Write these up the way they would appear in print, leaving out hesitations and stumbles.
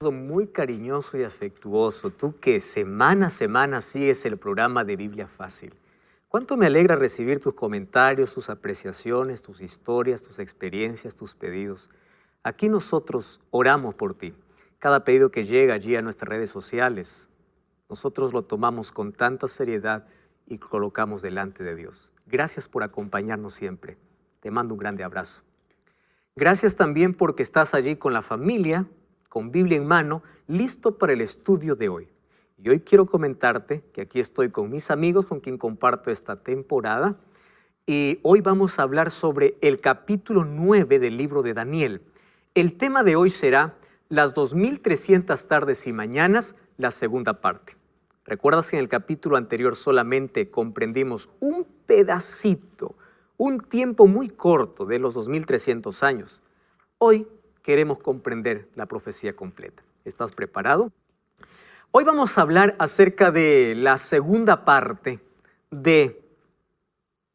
Muy cariñoso y afectuoso, tú que semana a semana sigues el programa de Biblia Fácil. Cuánto me alegra recibir tus comentarios, tus apreciaciones, tus historias, tus experiencias, tus pedidos. Aquí nosotros oramos por ti. Cada pedido que llega allí a nuestras redes sociales, nosotros lo tomamos con tanta seriedad y colocamos delante de Dios. Gracias por acompañarnos siempre. Te mando un grande abrazo. Gracias también porque estás allí con la familia, con Biblia en mano, listo para el estudio de hoy. Y hoy quiero comentarte que aquí estoy con mis amigos con quien comparto esta temporada y hoy vamos a hablar sobre el capítulo 9 del libro de Daniel. El tema de hoy será las 2300 tardes y mañanas, la segunda parte. ¿Recuerdas que en el capítulo anterior solamente comprendimos un pedacito, un tiempo muy corto de los 2300 años? Hoy queremos comprender la profecía completa. ¿Estás preparado? Hoy vamos a hablar acerca de la segunda parte de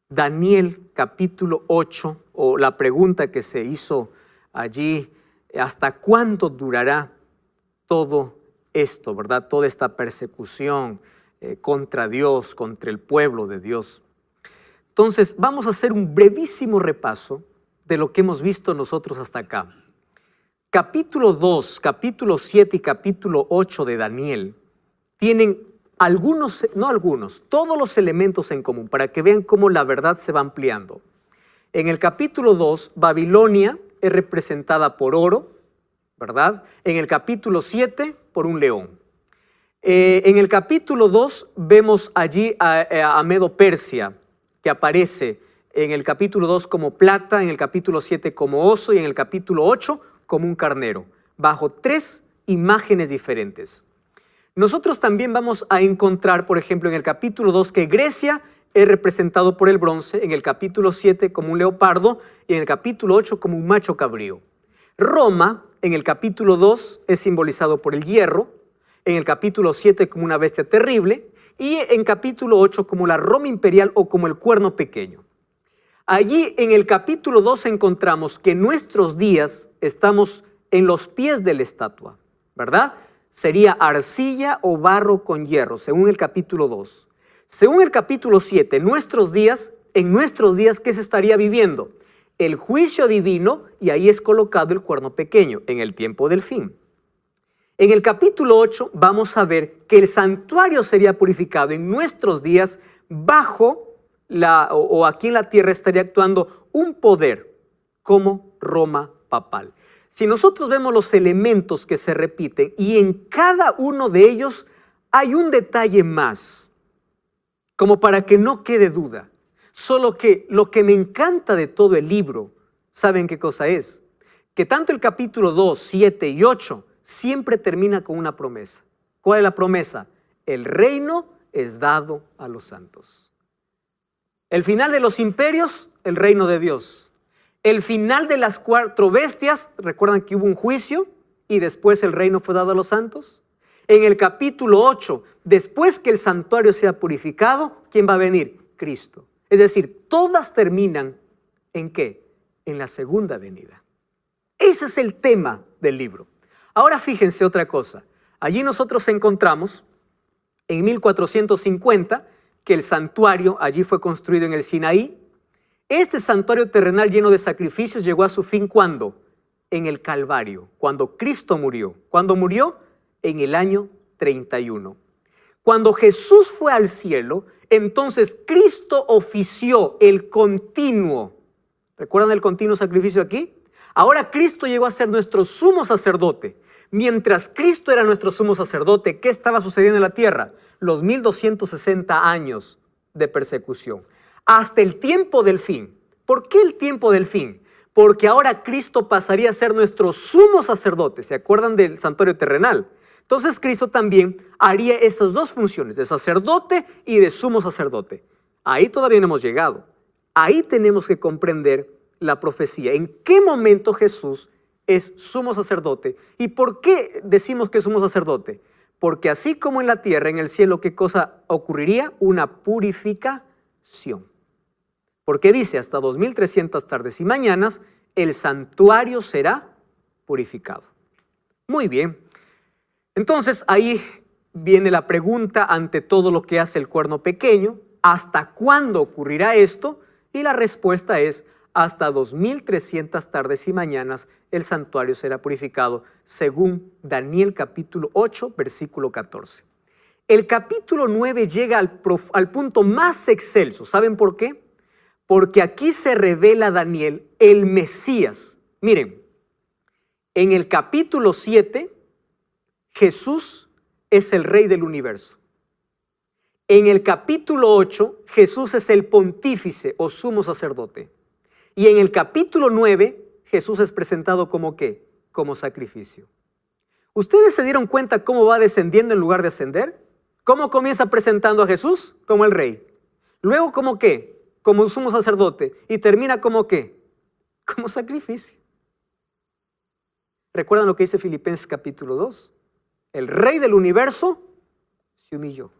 Daniel capítulo 8, o la pregunta que se hizo allí, ¿hasta cuándo durará todo esto, verdad? Toda esta persecución contra Dios, contra el pueblo de Dios. Entonces, vamos a hacer un brevísimo repaso de lo que hemos visto nosotros hasta acá. Capítulo 2, capítulo 7 y capítulo 8 de Daniel tienen todos los elementos en común para que vean cómo la verdad se va ampliando. En el capítulo 2, Babilonia es representada por oro, ¿verdad? En el capítulo 7, por un león. En el capítulo 2 vemos allí a Medo-Persia, que aparece en el capítulo 2 como plata, en el capítulo 7 como oso y en el capítulo 8 como un carnero, bajo 3 imágenes diferentes. Nosotros también vamos a encontrar, por ejemplo, en el capítulo 2 que Grecia es representado por el bronce, en el capítulo 7 como un leopardo y en el capítulo 8 como un macho cabrío. Roma, en el capítulo 2, es simbolizado por el hierro, en el capítulo 7 como una bestia terrible y en capítulo 8 como la Roma imperial o como el cuerno pequeño. Allí en el capítulo 2 encontramos que en nuestros días estamos en los pies de la estatua, ¿verdad? Sería arcilla o barro con hierro, según el capítulo 2. Según el capítulo 7, en nuestros días, ¿qué se estaría viviendo? El juicio divino, y ahí es colocado el cuerno pequeño, en el tiempo del fin. En el capítulo 8 vamos a ver que el santuario sería purificado en nuestros días bajo aquí en la tierra estaría actuando un poder como Roma papal. Si nosotros vemos los elementos que se repiten y en cada uno de ellos hay un detalle más, como para que no quede duda. Solo que lo que me encanta de todo el libro, ¿saben qué cosa es? Que tanto el capítulo 2, 7 y 8 siempre termina con una promesa. ¿Cuál es la promesa? El reino es dado a los santos. El final de los imperios, el reino de Dios. El final de las 4 bestias, recuerdan que hubo un juicio y después el reino fue dado a los santos. En el capítulo 8, después que el santuario sea purificado, ¿quién va a venir? Cristo. Es decir, todas terminan ¿en qué? En la segunda venida. Ese es el tema del libro. Ahora fíjense otra cosa. Allí nosotros encontramos en 1450 que el santuario allí fue construido en el Sinaí. Este santuario terrenal lleno de sacrificios llegó a su fin ¿cuándo? En el Calvario, cuando Cristo murió. ¿Cuándo murió? En el año 31. Cuando Jesús fue al cielo, entonces Cristo ofició el continuo. ¿Recuerdan el continuo sacrificio aquí? Ahora Cristo llegó a ser nuestro sumo sacerdote. Mientras Cristo era nuestro sumo sacerdote, ¿qué estaba sucediendo en la tierra? Los 1260 años de persecución, hasta el tiempo del fin. ¿Por qué el tiempo del fin? Porque ahora Cristo pasaría a ser nuestro sumo sacerdote. ¿Se acuerdan del santuario terrenal? Entonces Cristo también haría estas dos funciones, de sacerdote y de sumo sacerdote. Ahí todavía no hemos llegado. Ahí tenemos que comprender la profecía. ¿En qué momento Jesús es sumo sacerdote? ¿Y por qué decimos que es sumo sacerdote? Porque así como en la tierra, en el cielo, ¿qué cosa ocurriría? Una purificación. Porque dice, hasta 2300 tardes y mañanas, el santuario será purificado. Muy bien. Entonces ahí viene la pregunta ante todo lo que hace el cuerno pequeño: ¿hasta cuándo ocurrirá esto? Y la respuesta es: hasta 2300 tardes y mañanas el santuario será purificado, según Daniel capítulo 8, versículo 14. El capítulo 9 llega al punto más excelso. ¿Saben por qué? Porque aquí se revela Daniel, el Mesías. Miren, en el capítulo 7, Jesús es el rey del universo. En el capítulo 8, Jesús es el pontífice o sumo sacerdote. Y en el capítulo 9, Jesús es presentado como ¿qué? Como sacrificio. ¿Ustedes se dieron cuenta cómo va descendiendo en lugar de ascender? ¿Cómo comienza presentando a Jesús? Como el rey. Luego, ¿como qué? Como un sumo sacerdote. Y termina como ¿qué? Como sacrificio. ¿Recuerdan lo que dice Filipenses capítulo 2? El rey del universo se humilló.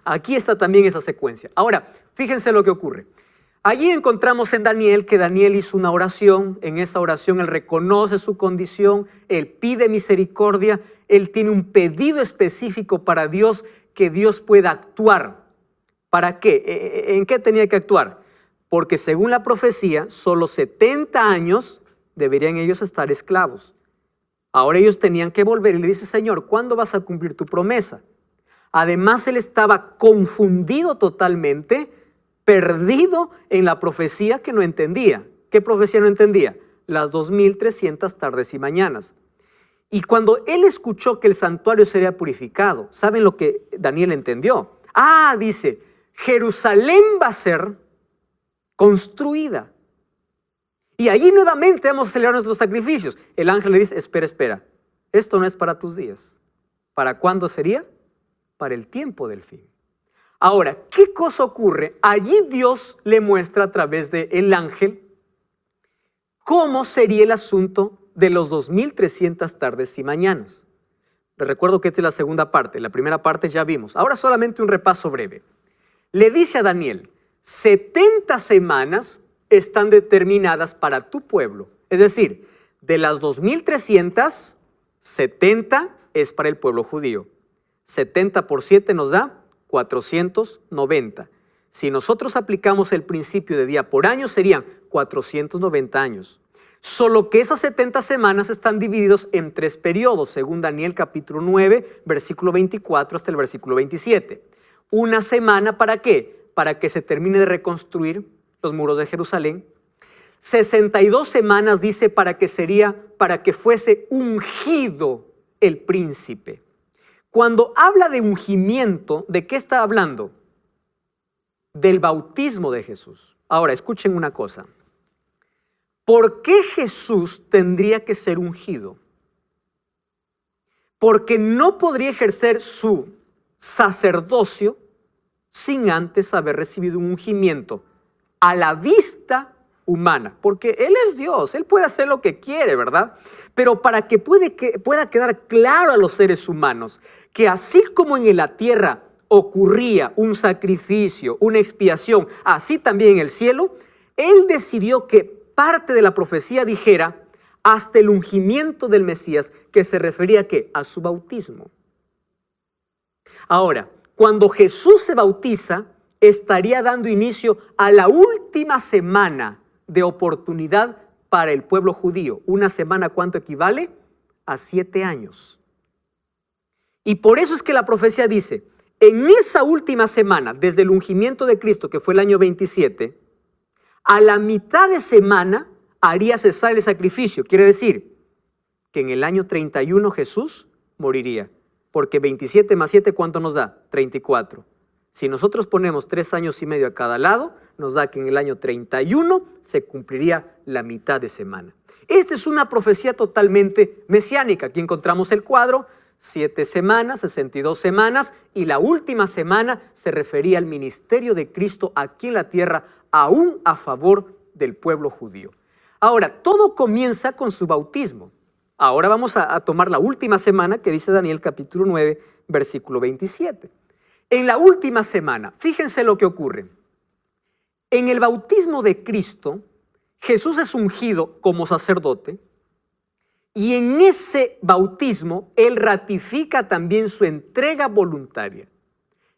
Aquí está también esa secuencia. Ahora, fíjense lo que ocurre. Allí encontramos en Daniel que Daniel hizo una oración. En esa oración él reconoce su condición, él pide misericordia, él tiene un pedido específico para Dios, que Dios pueda actuar. ¿Para qué? ¿En qué tenía que actuar? Porque según la profecía, solo 70 años deberían ellos estar esclavos. Ahora ellos tenían que volver y le dice: Señor, ¿cuándo vas a cumplir tu promesa? Además, él estaba confundido totalmente, perdido en la profecía que no entendía. ¿Qué profecía no entendía? Las 2300 tardes y mañanas. Y cuando él escuchó que el santuario sería purificado, ¿saben lo que Daniel entendió? Dice, Jerusalén va a ser construida. Y allí nuevamente vamos a celebrar nuestros sacrificios. El ángel le dice: espera, esto no es para tus días. ¿Para cuándo sería? Para el tiempo del fin. Ahora, ¿qué cosa ocurre? Allí Dios le muestra a través del ángel cómo sería el asunto de los 2300 tardes y mañanas. Les recuerdo que esta es la segunda parte. La primera parte ya vimos. Ahora solamente un repaso breve. Le dice a Daniel: 70 semanas están determinadas para tu pueblo. Es decir, de las 2300, 70 es para el pueblo judío. 70 por 7 nos da 490. Si nosotros aplicamos el principio de día por año, serían 490 años. Solo que esas 70 semanas están divididos en 3 periodos, según Daniel capítulo 9, versículo 24 hasta el versículo 27. Una semana, ¿para qué? Para que se termine de reconstruir los muros de Jerusalén. 62 semanas dice para que fuese ungido el príncipe. Cuando habla de ungimiento, ¿de qué está hablando? Del bautismo de Jesús. Ahora, escuchen una cosa. ¿Por qué Jesús tendría que ser ungido? Porque no podría ejercer su sacerdocio sin antes haber recibido un ungimiento a la vista humana, porque Él es Dios, Él puede hacer lo que quiere, ¿verdad? Pero para que pueda quedar claro a los seres humanos que así como en la tierra ocurría un sacrificio, una expiación, así también en el cielo, Él decidió que parte de la profecía dijera hasta el ungimiento del Mesías, que se refería ¿a qué? A su bautismo. Ahora, cuando Jesús se bautiza, estaría dando inicio a la última semana de oportunidad para el pueblo judío. Una semana, ¿cuánto equivale? A 7 años. Y por eso es que la profecía dice, en esa última semana, desde el ungimiento de Cristo, que fue el año 27, a la mitad de semana haría cesar el sacrificio. Quiere decir que en el año 31 Jesús moriría. Porque 27 más 7, ¿cuánto nos da? 34. Si nosotros ponemos 3 años y medio a cada lado, nos da que en el año 31 se cumpliría la mitad de semana. Esta es una profecía totalmente mesiánica. Aquí encontramos el cuadro, 7 semanas, 62 semanas, y la última semana se refería al ministerio de Cristo aquí en la tierra, aún a favor del pueblo judío. Ahora, todo comienza con su bautismo. Ahora vamos a tomar la última semana que dice Daniel capítulo 9, versículo 27. En la última semana, fíjense lo que ocurre. En el bautismo de Cristo, Jesús es ungido como sacerdote Y en ese bautismo, Él ratifica también su entrega voluntaria.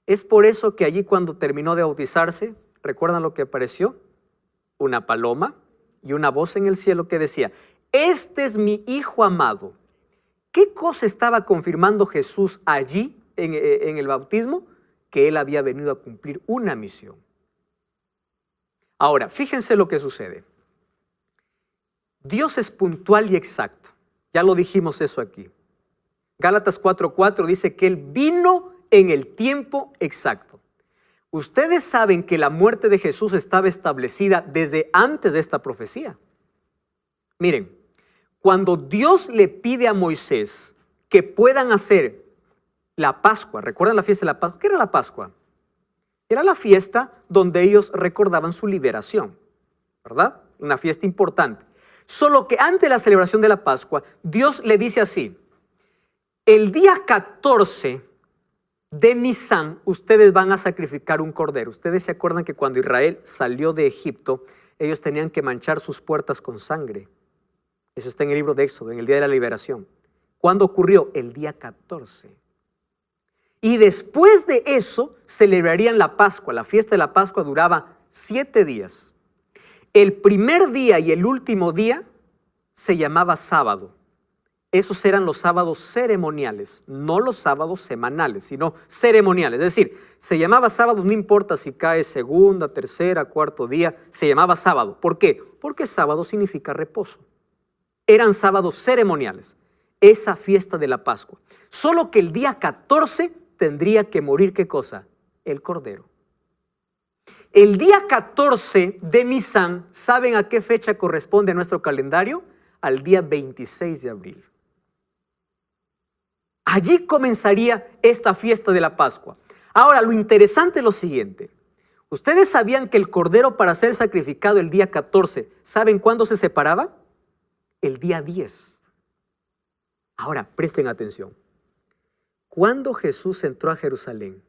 Es por eso que allí cuando terminó de bautizarse, ¿recuerdan lo que apareció? Una paloma y una voz en el cielo que decía, este es mi Hijo amado. ¿Qué cosa estaba confirmando Jesús allí en el bautismo? Que Él había venido a cumplir una misión. Ahora, fíjense lo que sucede. Dios es puntual y exacto. Ya lo dijimos eso aquí. Gálatas 4:4 dice que Él vino en el tiempo exacto. Ustedes saben que la muerte de Jesús estaba establecida desde antes de esta profecía. Miren, cuando Dios le pide a Moisés que puedan hacer la Pascua, ¿recuerdan la fiesta de la Pascua? ¿Qué era la Pascua? Era la fiesta donde ellos recordaban su liberación, ¿verdad? Una fiesta importante. Solo que antes de la celebración de la Pascua, Dios le dice así, el día 14 de Nisán, ustedes van a sacrificar un cordero. Ustedes se acuerdan que cuando Israel salió de Egipto, ellos tenían que manchar sus puertas con sangre. Eso está en el libro de Éxodo, en el día de la liberación. ¿Cuándo ocurrió? El día 14. Y después de eso, celebrarían la Pascua. La fiesta de la Pascua duraba 7 días. El primer día y el último día se llamaba sábado. Esos eran los sábados ceremoniales, no los sábados semanales, sino ceremoniales. Es decir, se llamaba sábado, no importa si cae segunda, tercera, cuarto día, se llamaba sábado. ¿Por qué? Porque sábado significa reposo. Eran sábados ceremoniales, esa fiesta de la Pascua. Solo que el día 14 tendría que morir, ¿qué cosa? El cordero. El día 14 de Nisán, ¿saben a qué fecha corresponde a nuestro calendario? Al día 26 de abril. Allí comenzaría esta fiesta de la Pascua. Ahora, lo interesante es lo siguiente. ¿Ustedes sabían que el cordero para ser sacrificado el día 14, ¿saben cuándo se separaba? El día 10. Ahora, presten atención. Cuando Jesús entró a Jerusalén,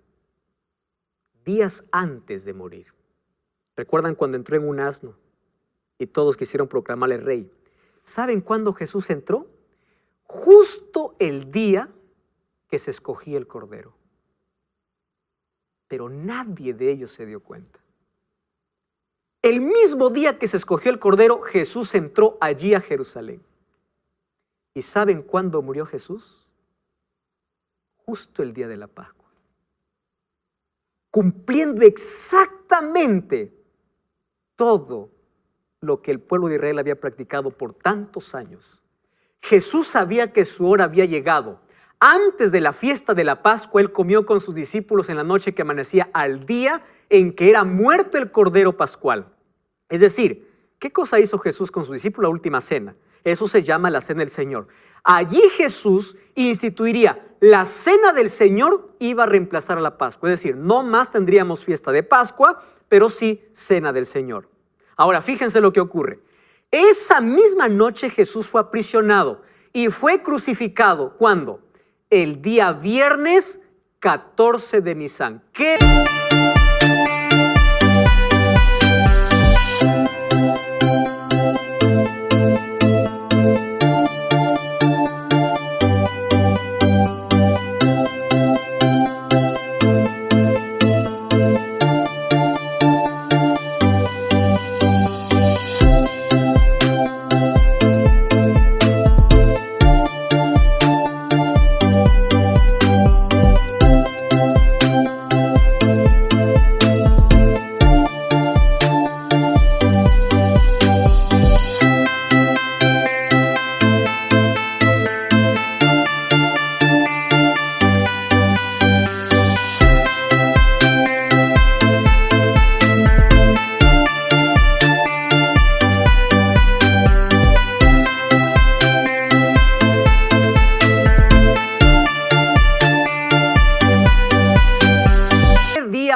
días antes de morir, ¿recuerdan cuando entró en un asno y todos quisieron proclamarle rey? ¿Saben cuándo Jesús entró? Justo el día que se escogía el cordero. Pero nadie de ellos se dio cuenta. El mismo día que se escogió el cordero, Jesús entró allí a Jerusalén. ¿Y saben cuándo murió Jesús? Justo el día de la Pascua. Cumpliendo exactamente todo lo que el pueblo de Israel había practicado por tantos años. Jesús sabía que su hora había llegado. Antes de la fiesta de la Pascua, Él comió con sus discípulos en la noche que amanecía al día en que era muerto el Cordero Pascual. Es decir, ¿qué cosa hizo Jesús con sus discípulos? La última cena. Eso se llama la Cena del Señor. Allí Jesús instituiría la Cena del Señor, iba a reemplazar a la Pascua. Es decir, no más tendríamos fiesta de Pascua, pero sí Cena del Señor. Ahora, fíjense lo que ocurre. Esa misma noche Jesús fue aprisionado y fue crucificado. ¿Cuándo? El día viernes 14 de Nisán. ¿Qué?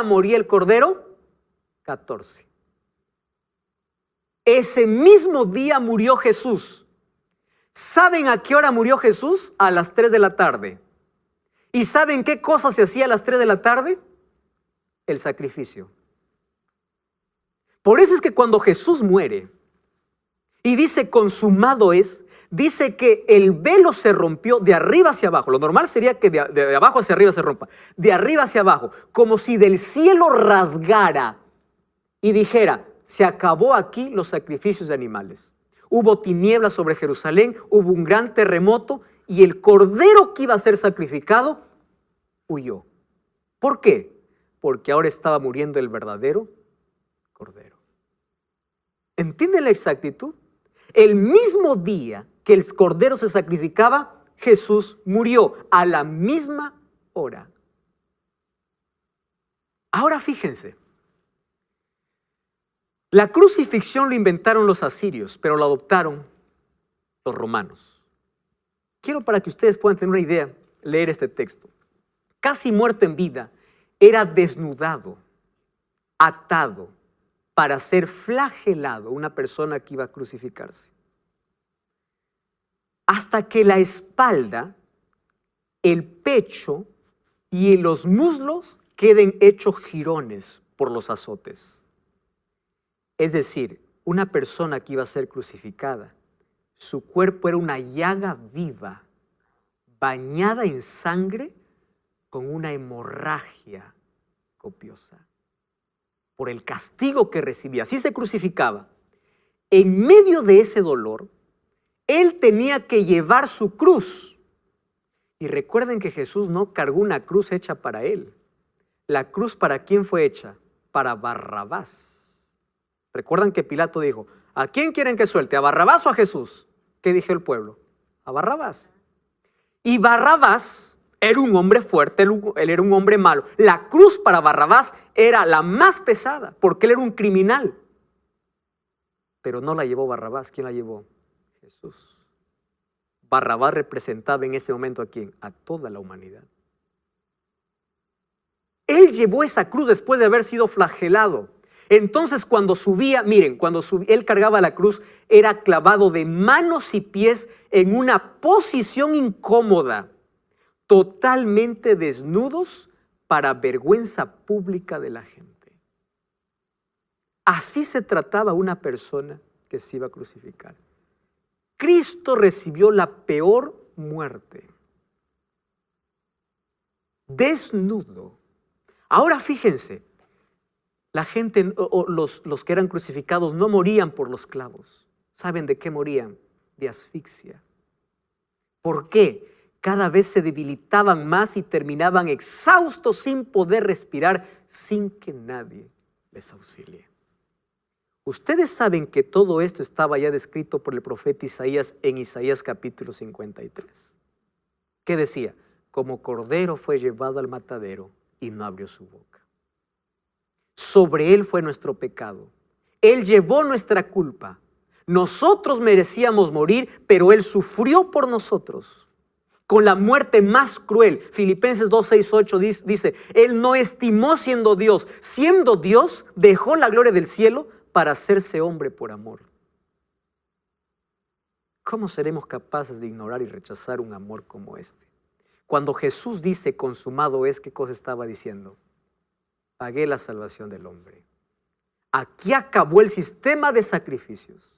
Moría el cordero? 14. Ese mismo día murió Jesús. ¿Saben a qué hora murió Jesús? A las 3 de la tarde. ¿Y saben qué cosa se hacía a las 3 de la tarde? El sacrificio. Por eso es que cuando Jesús muere y dice consumado es, dice que el velo se rompió de arriba hacia abajo. Lo normal sería que de abajo hacia arriba se rompa. De arriba hacia abajo, como si del cielo rasgara y dijera, se acabó aquí los sacrificios de animales. Hubo tinieblas sobre Jerusalén, hubo un gran terremoto y el cordero que iba a ser sacrificado huyó. ¿Por qué? Porque ahora estaba muriendo el verdadero cordero. ¿Entienden la exactitud? El mismo día que el cordero se sacrificaba, Jesús murió a la misma hora. Ahora fíjense, la crucifixión lo inventaron los asirios, pero lo adoptaron los romanos. Quiero, para que ustedes puedan tener una idea, leer este texto. Casi muerto en vida, era desnudado, atado, para ser flagelado, una persona que iba a crucificarse. Hasta que la espalda, el pecho y los muslos queden hechos jirones por los azotes. Es decir, una persona que iba a ser crucificada, su cuerpo era una llaga viva, bañada en sangre, con una hemorragia copiosa, por el castigo que recibía. Así se crucificaba. En medio de ese dolor, él tenía que llevar su cruz. Y recuerden que Jesús no cargó una cruz hecha para él. La cruz, ¿para quién fue hecha? Para Barrabás. Recuerdan que Pilato dijo, ¿a quién quieren que suelte? ¿A Barrabás o a Jesús? ¿Qué dijo el pueblo? A Barrabás. Y Barrabás era un hombre fuerte, él era un hombre malo. La cruz para Barrabás era la más pesada, porque él era un criminal. Pero no la llevó Barrabás. ¿Quién la llevó? Jesús. Barrabás representaba en ese momento ¿a quién? A toda la humanidad. Él llevó esa cruz después de haber sido flagelado. Entonces cuando subía, miren, él cargaba la cruz, era clavado de manos y pies en una posición incómoda, totalmente desnudos para vergüenza pública de la gente. Así se trataba una persona que se iba a crucificar. Cristo recibió la peor muerte. Desnudo. Ahora fíjense, la gente, los que eran crucificados no morían por los clavos. ¿Saben de qué morían? De asfixia. ¿Por qué? Cada vez se debilitaban más y terminaban exhaustos sin poder respirar, sin que nadie les auxilie. Ustedes saben que todo esto estaba ya descrito por el profeta Isaías en Isaías capítulo 53. ¿Qué decía? Como cordero fue llevado al matadero y no abrió su boca. Sobre él fue nuestro pecado. Él llevó nuestra culpa. Nosotros merecíamos morir, pero él sufrió por nosotros. Con la muerte más cruel. Filipenses 2, 6, 8 dice, él no estimó siendo Dios. Siendo Dios, dejó la gloria del cielo para hacerse hombre por amor. ¿Cómo seremos capaces de ignorar y rechazar un amor como este? Cuando Jesús dice consumado es, ¿qué cosa estaba diciendo? Pagué la salvación del hombre. Aquí acabó el sistema de sacrificios.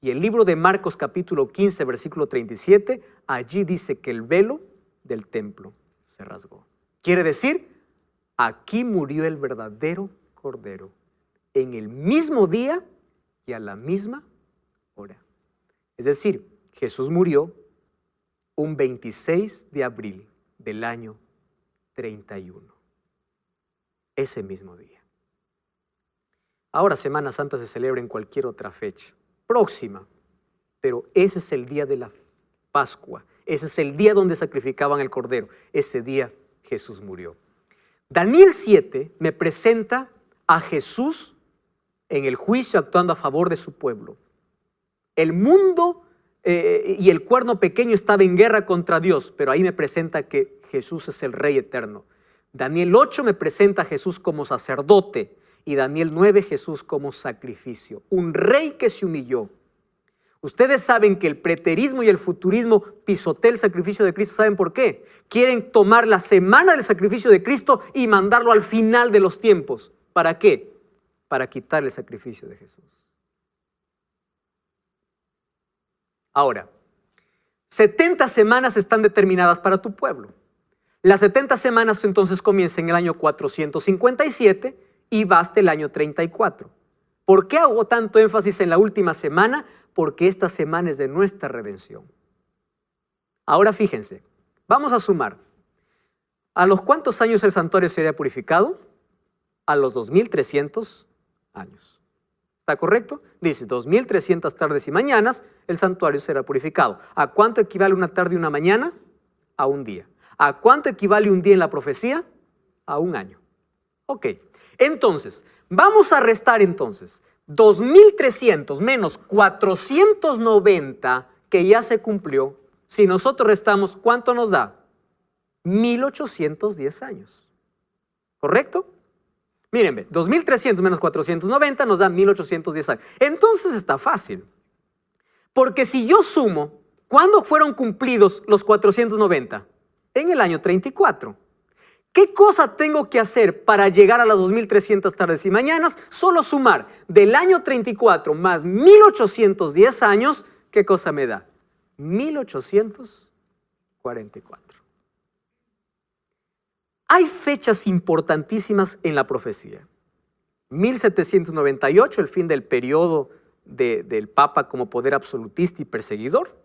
Y el libro de Marcos capítulo 15 versículo 37, allí dice que el velo del templo se rasgó. Quiere decir, aquí murió el verdadero cordero, en el mismo día y a la misma hora. Es decir, Jesús murió un 26 de abril del año 31. Ese mismo día. Ahora Semana Santa se celebra en cualquier otra fecha próxima, pero ese es el día de la Pascua, ese es el día donde sacrificaban el cordero, ese día Jesús murió. Daniel 7 me presenta a Jesús en el juicio actuando a favor de su pueblo. El mundo y el cuerno pequeño estaba en guerra contra Dios, pero ahí me presenta que Jesús es el Rey eterno. Daniel 8 me presenta a Jesús como sacerdote y Daniel 9 Jesús como sacrificio, un rey que se humilló. Ustedes saben que el preterismo y el futurismo pisotea el sacrificio de Cristo. ¿Saben por qué? Quieren tomar la semana del sacrificio de Cristo y mandarlo al final de los tiempos. ¿Para qué? Para quitar el sacrificio de Jesús. Ahora, 70 semanas están determinadas para tu pueblo. Las 70 semanas entonces comienzan en el año 457 y va hasta el año 34. ¿Por qué hago tanto énfasis en la última semana? Porque esta semana es de nuestra redención. Ahora fíjense, vamos a sumar. ¿A los cuántos años el santuario sería purificado? A los 2300 años. ¿Está correcto? Dice, 2300 tardes y mañanas el santuario será purificado. ¿A cuánto equivale una tarde y una mañana? A un día. ¿A cuánto equivale un día en la profecía? A un año. Ok, entonces, vamos a restar entonces 2300 menos 490 que ya se cumplió. Si nosotros restamos, ¿cuánto nos da? 1810 años. ¿Correcto? Mírenme, 2300 menos 490 nos da 1810 años. Entonces está fácil. Porque si yo sumo, ¿cuándo fueron cumplidos los 490? En el año 34. ¿Qué cosa tengo que hacer para llegar a las 2300 tardes y mañanas? Solo sumar del año 34 más 1810 años, ¿qué cosa me da? 1844. Hay fechas importantísimas en la profecía. 1798, el fin del periodo del Papa como poder absolutista y perseguidor,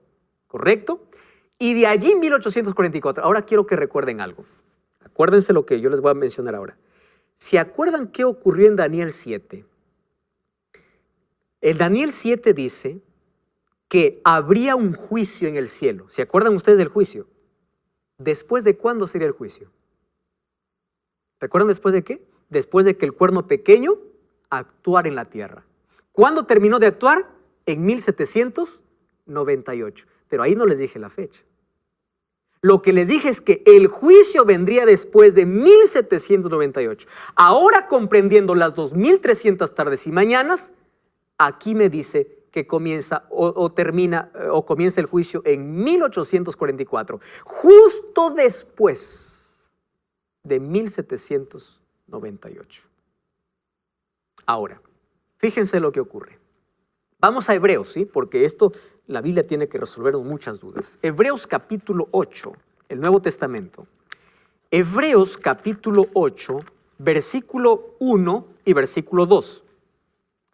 ¿correcto? Y de allí 1844. Ahora quiero que recuerden algo. Acuérdense lo que yo les voy a mencionar ahora. ¿Se acuerdan qué ocurrió en Daniel 7? El Daniel 7 dice que habría un juicio en el cielo. ¿Se acuerdan ustedes del juicio? ¿Después de cuándo sería el juicio? ¿Recuerdan después de qué? Después de que el cuerno pequeño actuara en la tierra. ¿Cuándo terminó de actuar? En 1798. Pero ahí no les dije la fecha. Lo que les dije es que el juicio vendría después de 1798. Ahora, comprendiendo las 2300 tardes y mañanas, aquí me dice que comienza o termina o comienza el juicio en 1844, justo después de 1798. Ahora, fíjense lo que ocurre. Vamos a Hebreos, ¿sí? Porque esto, la Biblia tiene que resolvernos muchas dudas. Hebreos capítulo 8, el Nuevo Testamento. Hebreos capítulo 8, versículo 1 y versículo 2.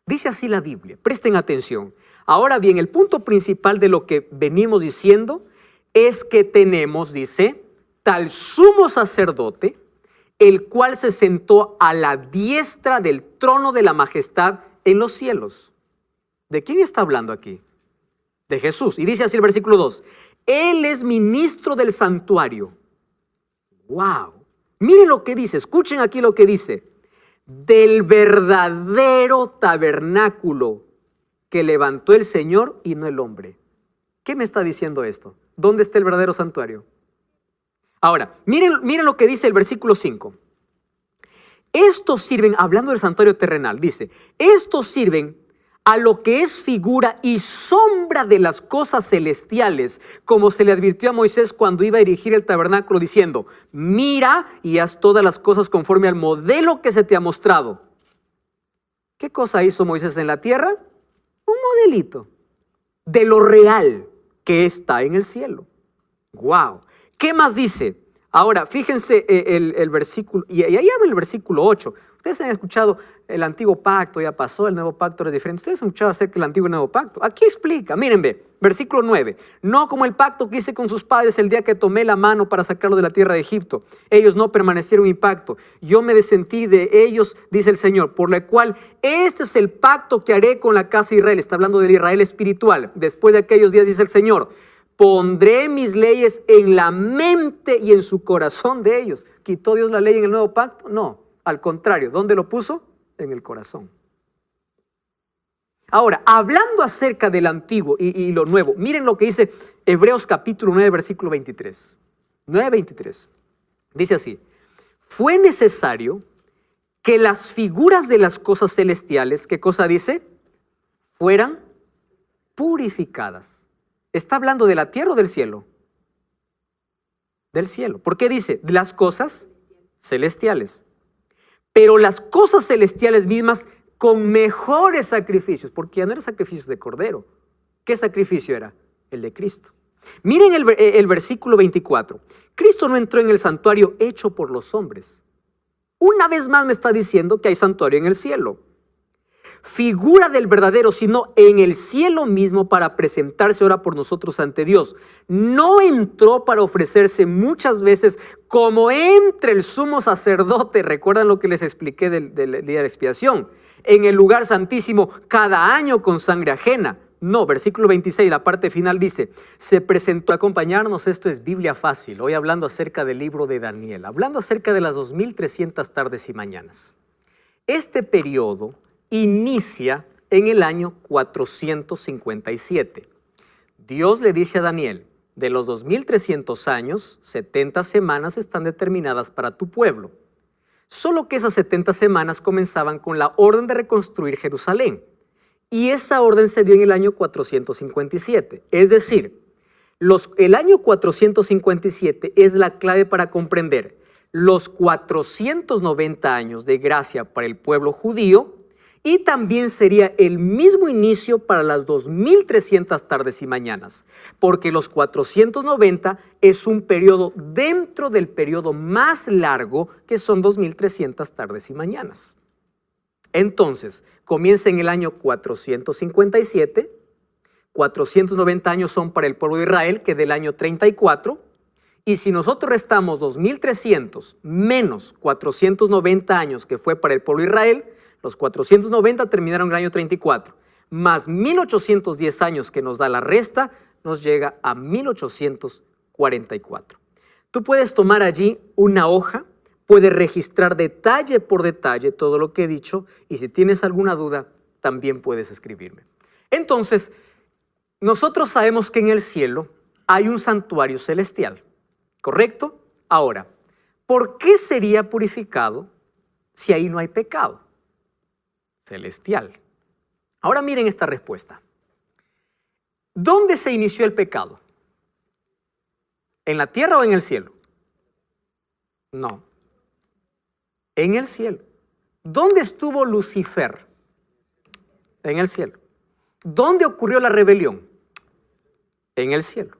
Dice así la Biblia, presten atención. Ahora bien, el punto principal de lo que venimos diciendo es que tenemos, dice, tal sumo sacerdote, el cual se sentó a la diestra del trono de la majestad en los cielos. ¿De quién está hablando aquí? De Jesús. Y dice así el versículo 2. Él es ministro del santuario. ¡Wow! Miren lo que dice, escuchen aquí lo que dice. Del verdadero tabernáculo que levantó el Señor y no el hombre. ¿Qué me está diciendo esto? ¿Dónde está el verdadero santuario? Ahora, miren lo que dice el versículo 5. Estos sirven, hablando del santuario terrenal, dice, estos sirven a lo que es figura y sombra de las cosas celestiales, como se le advirtió a Moisés cuando iba a erigir el tabernáculo, diciendo, mira y haz todas las cosas conforme al modelo que se te ha mostrado. ¿Qué cosa hizo Moisés en la tierra? Un modelito de lo real que está en el cielo. ¡Wow! ¿Qué más dice? Ahora, fíjense el versículo, y ahí habla el versículo 8. Ustedes han escuchado el antiguo pacto, ya pasó, el nuevo pacto es diferente. Ustedes han escuchado acerca del antiguo y nuevo pacto. Aquí explica, miren, ve, versículo 9. No como el pacto que hice con sus padres el día que tomé la mano para sacarlo de la tierra de Egipto. Ellos no permanecieron en mi pacto. Yo me desentí de ellos, dice el Señor, por lo cual este es el pacto que haré con la casa de Israel. Está hablando del Israel espiritual. Después de aquellos días, dice el Señor, pondré mis leyes en la mente y en su corazón de ellos. ¿Quitó Dios la ley en el nuevo pacto? No, al contrario. ¿Dónde lo puso? En el corazón. Ahora, hablando acerca del antiguo y lo nuevo, miren lo que dice Hebreos capítulo 9, versículo 23. 9:23. Dice así, fue necesario que las figuras de las cosas celestiales, ¿qué cosa dice? Fueran purificadas. ¿Está hablando de la tierra o del cielo? Del cielo. ¿Por qué dice? De las cosas celestiales. Pero las cosas celestiales mismas con mejores sacrificios, porque ya no eran sacrificios de cordero. ¿Qué sacrificio era? El de Cristo. Miren el versículo 24. Cristo no entró en el santuario hecho por los hombres. Una vez más me está diciendo que hay santuario en el cielo. Figura del verdadero, sino en el cielo mismo para presentarse ahora por nosotros ante Dios. No entró para ofrecerse muchas veces como entre el sumo sacerdote. ¿Recuerdan lo que les expliqué del día de expiación? En el lugar santísimo cada año con sangre ajena. No, versículo 26, la parte final dice, se presentó a acompañarnos. Esto es Biblia fácil, hoy hablando acerca del libro de Daniel, hablando acerca de las 2300 tardes y mañanas. Este periodo inicia en el año 457. Dios le dice a Daniel, de los 2300 años, 70 semanas están determinadas para tu pueblo. Solo que esas 70 semanas comenzaban con la orden de reconstruir Jerusalén. Y esa orden se dio en el año 457. Es decir, el año 457 es la clave para comprender los 490 años de gracia para el pueblo judío, y también sería el mismo inicio para las 2300 tardes y mañanas, porque los 490 es un periodo dentro del periodo más largo, que son 2300 tardes y mañanas. Entonces, comienza en el año 457, 490 años son para el pueblo de Israel, que del año 34, y si nosotros restamos 2300 menos 490 años que fue para el pueblo de Israel, los 490 terminaron en el año 34, más 1810 años que nos da la resta, nos llega a 1844. Tú puedes tomar allí una hoja, puedes registrar detalle por detalle todo lo que he dicho, y si tienes alguna duda, también puedes escribirme. Entonces, nosotros sabemos que en el cielo hay un santuario celestial, ¿correcto? Ahora, ¿por qué sería purificado si ahí no hay pecado? Celestial. Ahora miren esta respuesta. ¿Dónde se inició el pecado? ¿En la tierra o en el cielo? No. En el cielo. ¿Dónde estuvo Lucifer? En el cielo. ¿Dónde ocurrió la rebelión? En el cielo.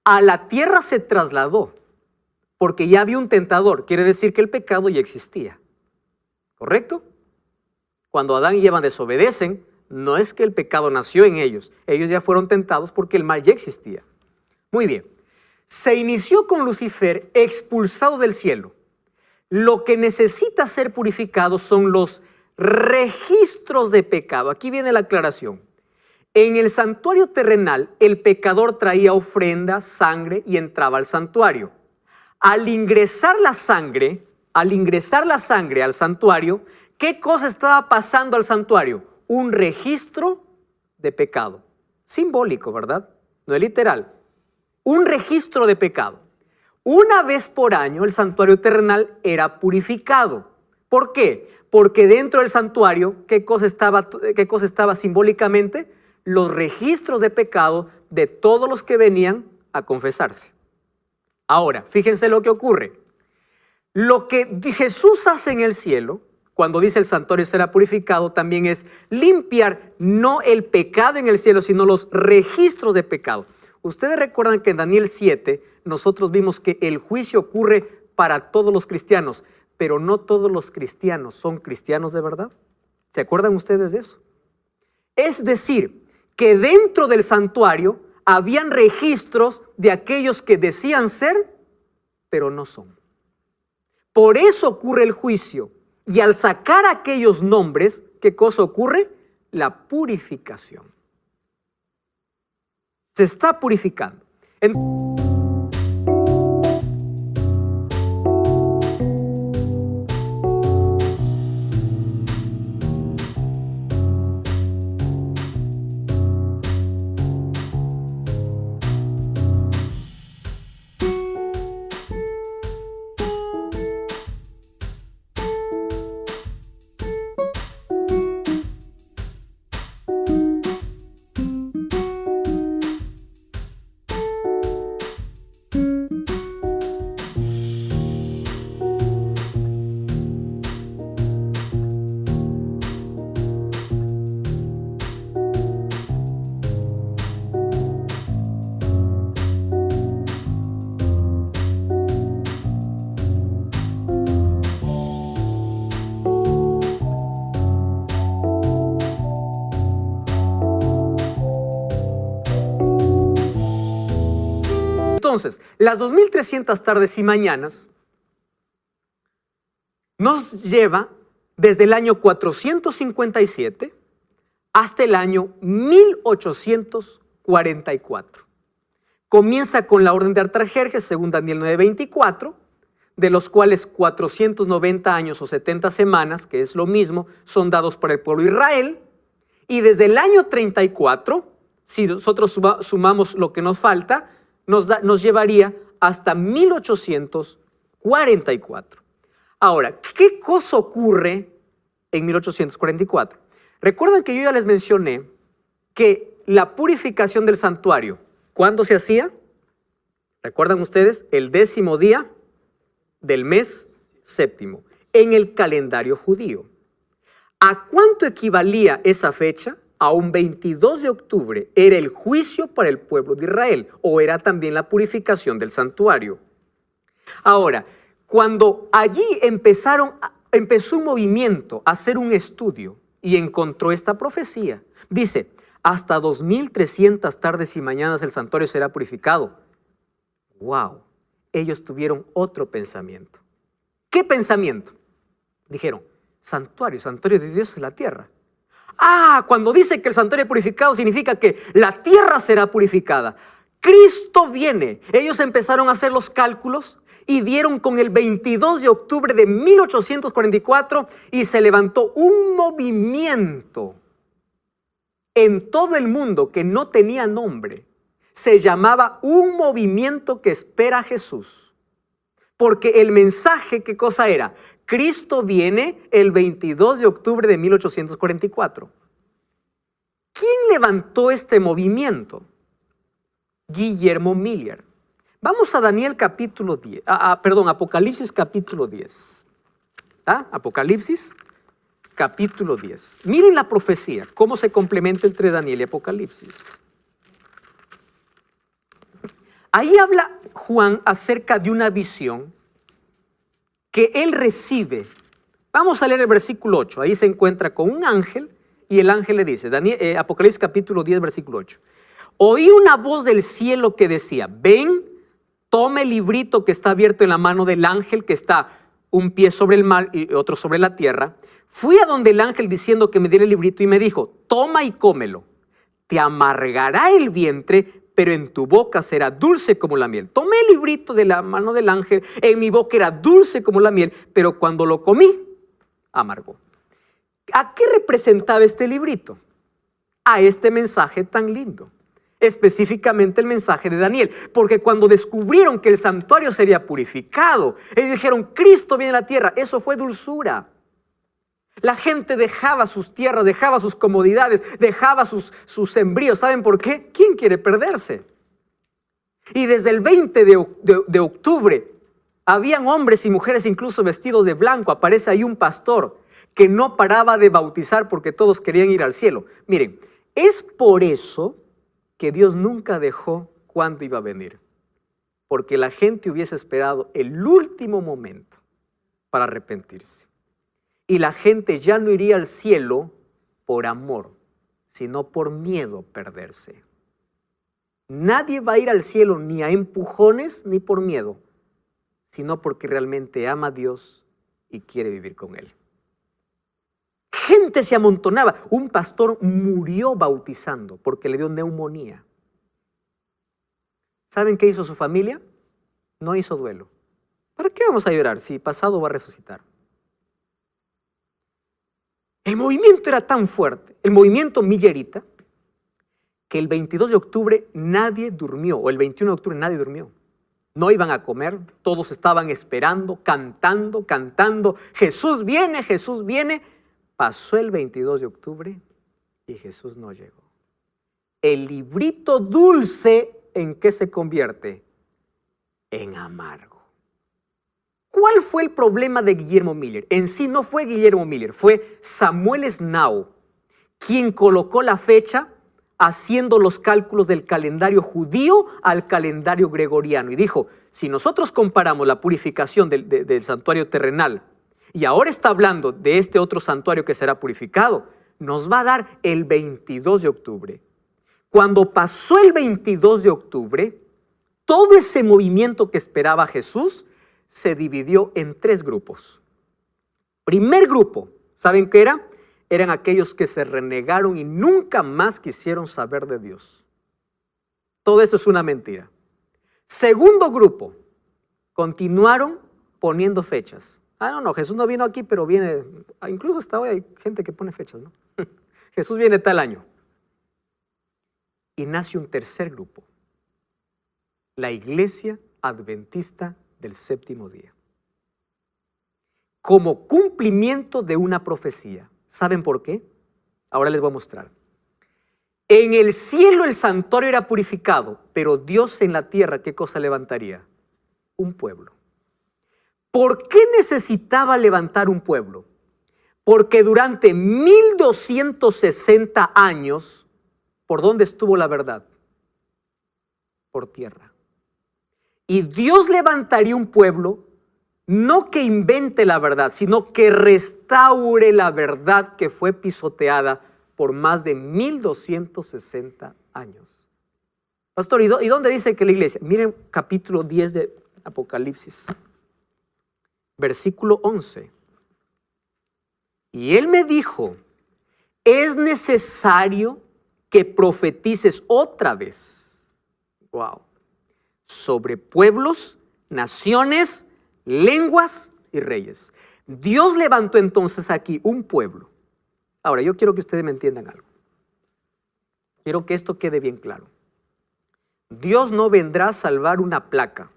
A la tierra se trasladó porque ya había un tentador. Quiere decir que el pecado ya existía. ¿Correcto? Cuando Adán y Eva desobedecen, no es que el pecado nació en ellos. Ellos ya fueron tentados porque el mal ya existía. Muy bien. Se inició con Lucifer expulsado del cielo. Lo que necesita ser purificado son los registros de pecado. Aquí viene la aclaración. En el santuario terrenal, el pecador traía ofrenda, sangre y entraba al santuario. Al ingresar la sangre al santuario, ¿qué cosa estaba pasando al santuario? Un registro de pecado. Simbólico, ¿verdad? No es literal. Un registro de pecado. Una vez por año el santuario terrenal era purificado. ¿Por qué? Porque dentro del santuario, ¿qué cosa estaba simbólicamente? Los registros de pecado de todos los que venían a confesarse. Ahora, fíjense lo que ocurre. Lo que Jesús hace en el cielo, cuando dice el santuario será purificado, también es limpiar no el pecado en el cielo, sino los registros de pecado. Ustedes recuerdan que en Daniel 7 nosotros vimos que el juicio ocurre para todos los cristianos, pero no todos los cristianos son cristianos de verdad. ¿Se acuerdan ustedes de eso? Es decir, que dentro del santuario habían registros de aquellos que decían ser, pero no son. Por eso ocurre el juicio. Y al sacar aquellos nombres, ¿qué cosa ocurre? La purificación. Se está purificando. Entonces, las 2300 tardes y mañanas nos lleva desde el año 457 hasta el año 1844. Comienza con la orden de Artajerjes, según Daniel 9:24, de los cuales 490 años o 70 semanas, que es lo mismo, son dados para el pueblo de Israel. Y desde el año 34, si nosotros sumamos lo que nos falta, nos llevaría hasta 1844. Ahora, ¿qué cosa ocurre en 1844? Recuerdan que yo ya les mencioné que la purificación del santuario, ¿cuándo se hacía? ¿Recuerdan ustedes? El 10º día del mes séptimo, en el calendario judío. ¿A cuánto equivalía esa fecha? A un 22 de octubre. Era el juicio para el pueblo de Israel, o era también la purificación del santuario. Ahora, cuando allí empezó un movimiento a hacer un estudio y encontró esta profecía, dice, hasta 2300 tardes y mañanas el santuario será purificado. ¡Wow! Ellos tuvieron otro pensamiento. ¿Qué pensamiento? Dijeron, santuario de Dios es la tierra. Cuando dice que el santuario purificado significa que la tierra será purificada. Cristo viene. Ellos empezaron a hacer los cálculos y dieron con el 22 de octubre de 1844 y se levantó un movimiento en todo el mundo que no tenía nombre. Se llamaba un movimiento que espera a Jesús. Porque el mensaje, ¿qué cosa era? Cristo viene el 22 de octubre de 1844. ¿Quién levantó este movimiento? Guillermo Miller. Vamos a Daniel capítulo 10, Apocalipsis capítulo 10. Apocalipsis capítulo 10. Miren la profecía, cómo se complementa entre Daniel y Apocalipsis. Ahí habla Juan acerca de una visión que él recibe. Vamos a leer el versículo 8. Ahí se encuentra con un ángel y el ángel le dice, Apocalipsis capítulo 10, versículo 8. Oí una voz del cielo que decía, ven, toma el librito que está abierto en la mano del ángel, que está un pie sobre el mar y otro sobre la tierra. Fui a donde el ángel diciendo que me diera el librito y me dijo, toma y cómelo. Te amargará el vientre, pero en tu boca será dulce como la miel. Tomé el librito de la mano del ángel, en mi boca era dulce como la miel, pero cuando lo comí, amargó. ¿A qué representaba este librito? A este mensaje tan lindo, específicamente el mensaje de Daniel, porque cuando descubrieron que el santuario sería purificado, ellos dijeron, Cristo viene a la tierra, eso fue dulzura. La gente dejaba sus tierras, dejaba sus comodidades, dejaba sus sembríos. ¿Saben por qué? ¿Quién quiere perderse? Y desde el 20 de octubre, habían hombres y mujeres incluso vestidos de blanco. Aparece ahí un pastor que no paraba de bautizar porque todos querían ir al cielo. Miren, es por eso que Dios nunca dejó cuándo iba a venir. Porque la gente hubiese esperado el último momento para arrepentirse. Y la gente ya no iría al cielo por amor, sino por miedo a perderse. Nadie va a ir al cielo ni a empujones ni por miedo, sino porque realmente ama a Dios y quiere vivir con Él. Gente se amontonaba. Un pastor murió bautizando porque le dio neumonía. ¿Saben qué hizo su familia? No hizo duelo. ¿Para qué vamos a llorar si pasado va a resucitar? El movimiento era tan fuerte, el movimiento millerita, que el 22 de octubre nadie durmió, o el 21 de octubre nadie durmió. No iban a comer, todos estaban esperando, cantando, Jesús viene, Jesús viene. Pasó el 22 de octubre y Jesús no llegó. El librito dulce, ¿en qué se convierte? En amargo. ¿Cuál fue el problema de Guillermo Miller? En sí no fue Guillermo Miller, fue Samuel Snow, quien colocó la fecha haciendo los cálculos del calendario judío al calendario gregoriano. Y dijo, si nosotros comparamos la purificación del santuario terrenal y ahora está hablando de este otro santuario que será purificado, nos va a dar el 22 de octubre. Cuando pasó el 22 de octubre, todo ese movimiento que esperaba Jesús se dividió en 3 grupos. Primer grupo, ¿saben qué era? Eran aquellos que se renegaron y nunca más quisieron saber de Dios. Todo eso es una mentira. Segundo grupo, continuaron poniendo fechas. No, Jesús no vino aquí, pero viene, incluso hasta hoy hay gente que pone fechas, ¿no? Jesús viene tal año. Y nace un tercer grupo, la Iglesia Adventista del Séptimo Día. Como cumplimiento de una profecía. ¿Saben por qué? Ahora les voy a mostrar. En el cielo el santuario era purificado, pero Dios en la tierra, ¿qué cosa levantaría? Un pueblo. ¿Por qué necesitaba levantar un pueblo? Porque durante 1260 años, ¿por dónde estuvo la verdad? Por tierra. Y Dios levantaría un pueblo, no que invente la verdad, sino que restaure la verdad que fue pisoteada por más de 1260 años. Pastor, ¿y dónde dice que la iglesia? Miren capítulo 10 de Apocalipsis, versículo 11. Y él me dijo, es necesario que profetices otra vez. Wow. Sobre pueblos, naciones, lenguas y reyes. Dios levantó entonces aquí un pueblo. Ahora, yo quiero que ustedes me entiendan algo. Quiero que esto quede bien claro. Dios no vendrá a salvar una placa,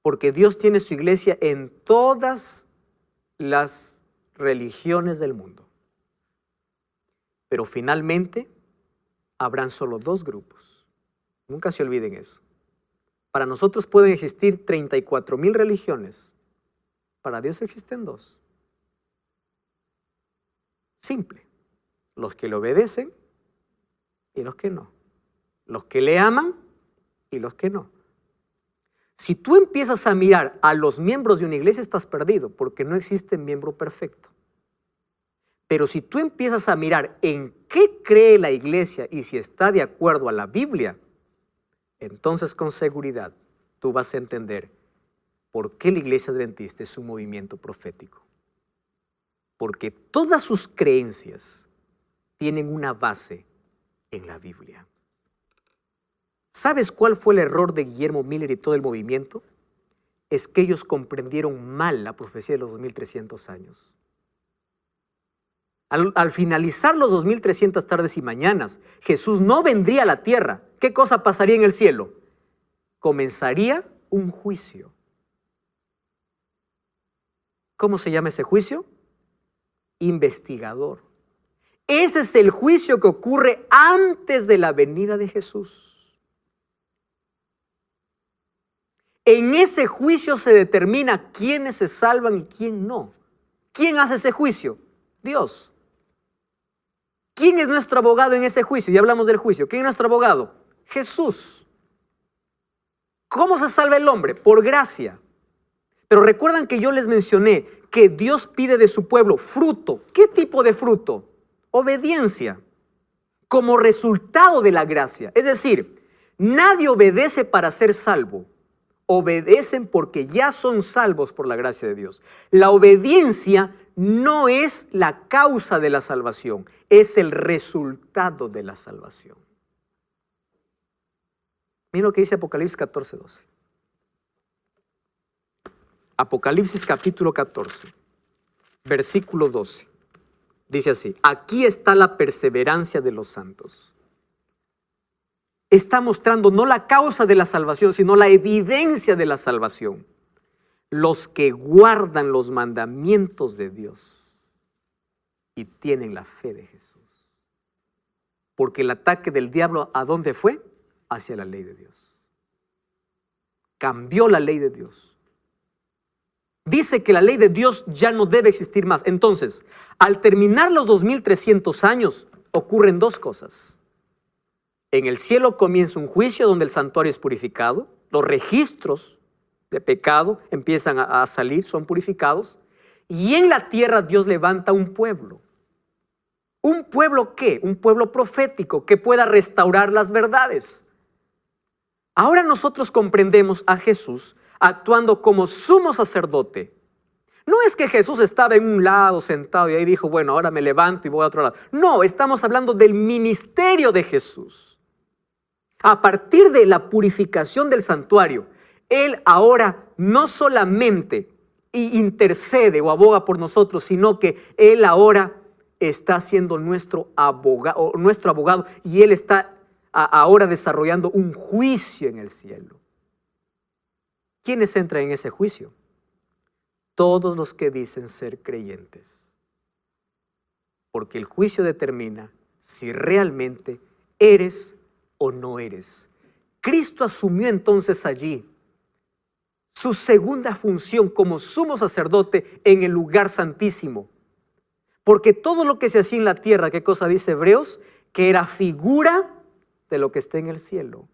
porque Dios tiene su iglesia en todas las religiones del mundo. Pero finalmente habrán solo 2 grupos. Nunca se olviden eso. Para nosotros pueden existir 34,000 religiones. Para Dios existen 2. Simple. Los que le obedecen y los que no. Los que le aman y los que no. Si tú empiezas a mirar a los miembros de una iglesia, estás perdido, porque no existe miembro perfecto. Pero si tú empiezas a mirar en qué cree la iglesia y si está de acuerdo a la Biblia, entonces con seguridad tú vas a entender por qué la iglesia adventista es un movimiento profético. Porque todas sus creencias tienen una base en la Biblia. ¿Sabes cuál fue el error de Guillermo Miller y todo el movimiento? Es que ellos comprendieron mal la profecía de los 2300 años. Al finalizar los 2300 tardes y mañanas, Jesús no vendría a la tierra. ¿Qué cosa pasaría en el cielo? Comenzaría un juicio. ¿Cómo se llama ese juicio? Investigador. Ese es el juicio que ocurre antes de la venida de Jesús. En ese juicio se determina quiénes se salvan y quién no. ¿Quién hace ese juicio? Dios. ¿Quién es nuestro abogado en ese juicio? Ya hablamos del juicio. ¿Quién es nuestro abogado? Jesús. ¿Cómo se salva el hombre? Por gracia. Pero recuerdan que yo les mencioné que Dios pide de su pueblo fruto. ¿Qué tipo de fruto? Obediencia. Como resultado de la gracia. Es decir, nadie obedece para ser salvo. Obedecen porque ya son salvos por la gracia de Dios. La obediencia no es la causa de la salvación, es el resultado de la salvación. Miren lo que dice Apocalipsis 14:12. Apocalipsis capítulo 14, versículo 12. Dice así: aquí está la perseverancia de los santos. Está mostrando no la causa de la salvación, sino la evidencia de la salvación. Los que guardan los mandamientos de Dios y tienen la fe de Jesús. Porque el ataque del diablo, ¿a dónde fue? Hacia la ley de Dios. Cambió la ley de Dios. Dice que la ley de Dios ya no debe existir más. Entonces, al terminar los 2300 años, ocurren 2 cosas. En el cielo comienza un juicio donde el santuario es purificado. Los registros de pecado empiezan a salir, son purificados. Y en la tierra Dios levanta un pueblo. ¿Un pueblo qué? Un pueblo profético que pueda restaurar las verdades. Ahora nosotros comprendemos a Jesús actuando como sumo sacerdote. No es que Jesús estaba en un lado sentado y ahí dijo, bueno, ahora me levanto y voy a otro lado. No, estamos hablando del ministerio de Jesús. A partir de la purificación del santuario, Él ahora no solamente intercede o aboga por nosotros, sino que Él ahora está siendo nuestro abogado y Él está ahora desarrollando un juicio en el cielo. ¿Quiénes entran en ese juicio? Todos los que dicen ser creyentes. Porque el juicio determina si realmente eres o no eres. Cristo asumió entonces allí su segunda función como sumo sacerdote en el lugar santísimo. Porque todo lo que se hacía en la tierra, ¿qué cosa dice Hebreos? Que era figura de lo que está en el cielo.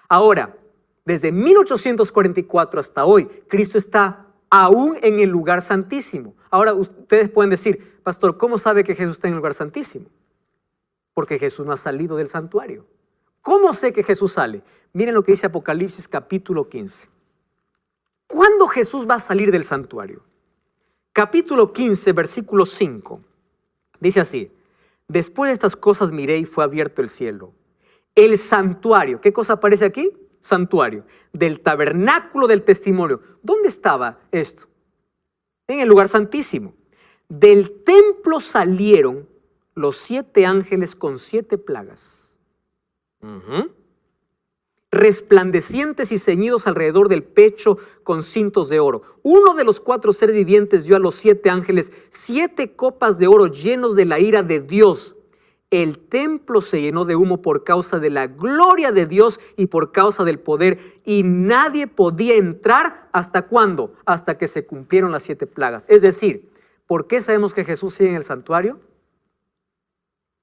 Ahora, desde 1844 hasta hoy, Cristo está aún en el lugar santísimo. Ahora ustedes pueden decir, pastor, ¿cómo sabe que Jesús está en el lugar santísimo? Porque Jesús no ha salido del santuario. ¿Cómo sé que Jesús sale? Miren lo que dice Apocalipsis capítulo 15. ¿Cuándo Jesús va a salir del santuario? Capítulo 15, versículo 5. Dice así, después de estas cosas miré y fue abierto el cielo. El santuario, ¿qué cosa aparece aquí? Santuario, del tabernáculo del testimonio. ¿Dónde estaba esto? En el lugar santísimo. Del templo salieron los 7 ángeles con 7 plagas. Resplandecientes y ceñidos alrededor del pecho con cintos de oro. Uno de los 4 seres vivientes dio a los 7 ángeles 7 copas de oro llenos de la ira de Dios. El templo se llenó de humo por causa de la gloria de Dios y por causa del poder, y nadie podía entrar. ¿Hasta cuándo? Hasta que se cumplieron las 7 plagas. Es decir, ¿por qué sabemos que Jesús sigue en el santuario?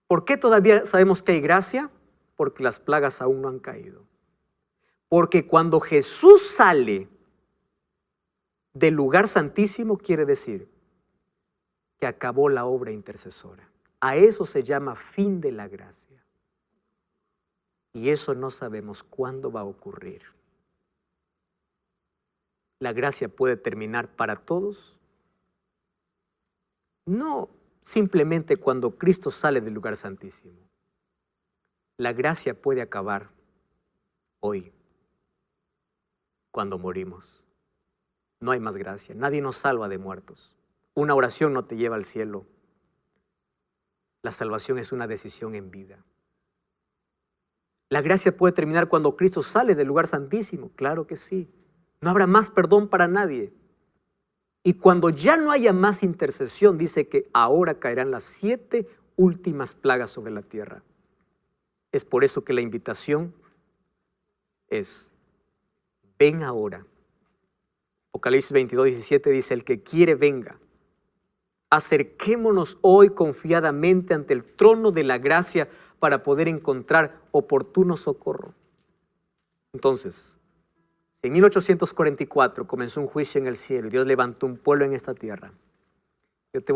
¿Por qué todavía sabemos que hay gracia? Porque las plagas aún no han caído. Porque cuando Jesús sale del lugar santísimo, quiere decir que acabó la obra intercesora. A eso se llama fin de la gracia. Y eso no sabemos cuándo va a ocurrir. ¿La gracia puede terminar para todos? No simplemente cuando Cristo sale del lugar santísimo. La gracia puede acabar hoy, cuando morimos. No hay más gracia. Nadie nos salva de muertos. Una oración no te lleva al cielo. La salvación es una decisión en vida. ¿La gracia puede terminar cuando Cristo sale del lugar santísimo? Claro que sí. No habrá más perdón para nadie. Y cuando ya no haya más intercesión, dice que ahora caerán las 7 últimas plagas sobre la tierra. Es por eso que la invitación es, ven ahora. Apocalipsis 22:17 dice, el que quiere venga. Acerquémonos hoy confiadamente ante el trono de la gracia para poder encontrar oportuno socorro. Entonces, en 1844 comenzó un juicio en el cielo y Dios levantó un pueblo en esta tierra. Yo te